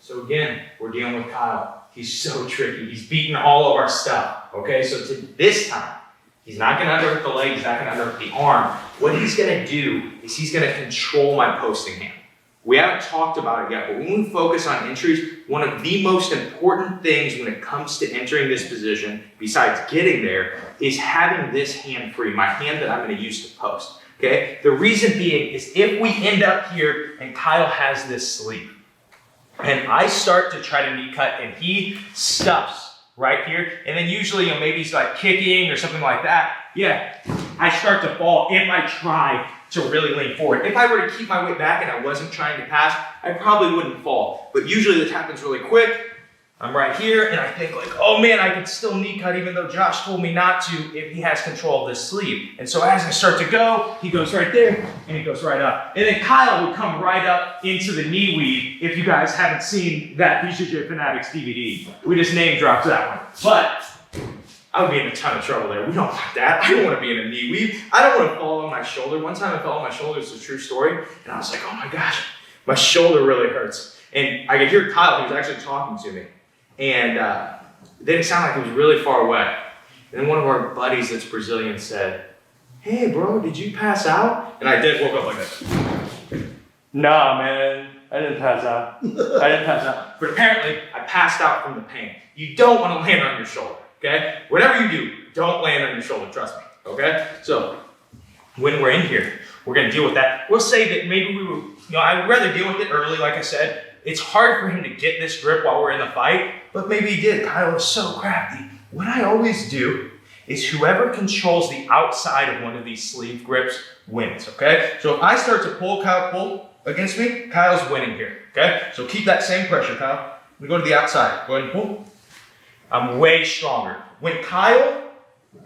So again, we're dealing with Kyle. He's so tricky. He's beating all of our stuff, okay? So this time, he's not gonna underhook the leg, he's not gonna underhook the arm. What he's gonna do is he's gonna control my posting hand. We haven't talked about it yet, but when we focus on entries, one of the most important things when it comes to entering this position, besides getting there, is having this hand free, my hand that I'm gonna use to post, okay? The reason being is if we end up here and Kyle has this sleeve, and I start to try to knee cut and he stuffs right here, and then usually, maybe he's like kicking or something like that, yeah, I start to fall if I try to really lean forward. If I were to keep my weight back and I wasn't trying to pass, I probably wouldn't fall. But usually this happens really quick. I'm right here and I think like, oh man, I could still knee cut even though Josh told me not to if he has control of this sleeve. And so as I start to go, he goes right there and he goes right up. And then Kyle would come right up into the knee weave if you guys haven't seen that BJJ Fanatics DVD. We just name dropped that one. But I would be in a ton of trouble there. We don't want that. I don't want to be in a knee weave. I don't want to fall on my shoulder. One time I fell on my shoulder, it's a true story. And I was like, oh my gosh, my shoulder really hurts. And I could hear Kyle, he was actually talking to me. And it didn't sound like it was really far away. And then one of our buddies that's Brazilian said, hey bro, did you pass out? And I did woke up like this. Nah man, I didn't pass out. I didn't pass out. But apparently I passed out from the pain. You don't want to land on your shoulder. Okay? Whatever you do, don't land on your shoulder, trust me, okay? So, when we're in here, we're gonna deal with that. We'll say that maybe we were, I'd rather deal with it early, like I said. It's hard for him to get this grip while we're in the fight, but maybe he did. Kyle is so crafty. What I always do is whoever controls the outside of one of these sleeve grips wins, okay? So if I start to pull, Kyle pull against me, Kyle's winning here, okay? So keep that same pressure, Kyle. We go to the outside, go ahead and pull. I'm way stronger. When Kyle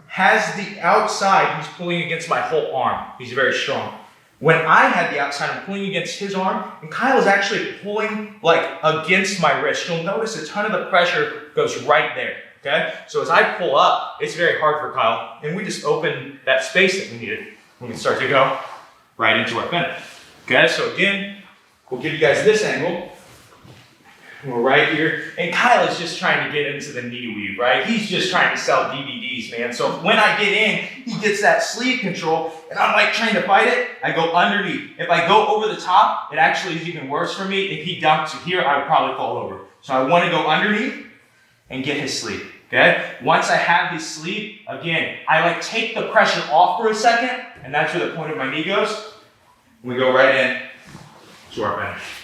has the outside, he's pulling against my whole arm. He's very strong. When I had the outside, I'm pulling against his arm, and Kyle is actually pulling like against my wrist. You'll notice a ton of the pressure goes right there, okay? So as I pull up, it's very hard for Kyle, and we just open that space that we needed. We can start to go right into our finish. Okay, so again, we'll give you guys this angle. We're right here, and Kyle is just trying to get into the knee weave, right? He's just trying to sell DVDs, man. So when I get in, he gets that sleeve control, and I'm like trying to fight it, I go underneath. If I go over the top, it actually is even worse for me. If he dunks here, I would probably fall over. So I want to go underneath and get his sleeve, okay? Once I have his sleeve, again, I like take the pressure off for a second, and that's where the point of my knee goes. We go right in to our finish.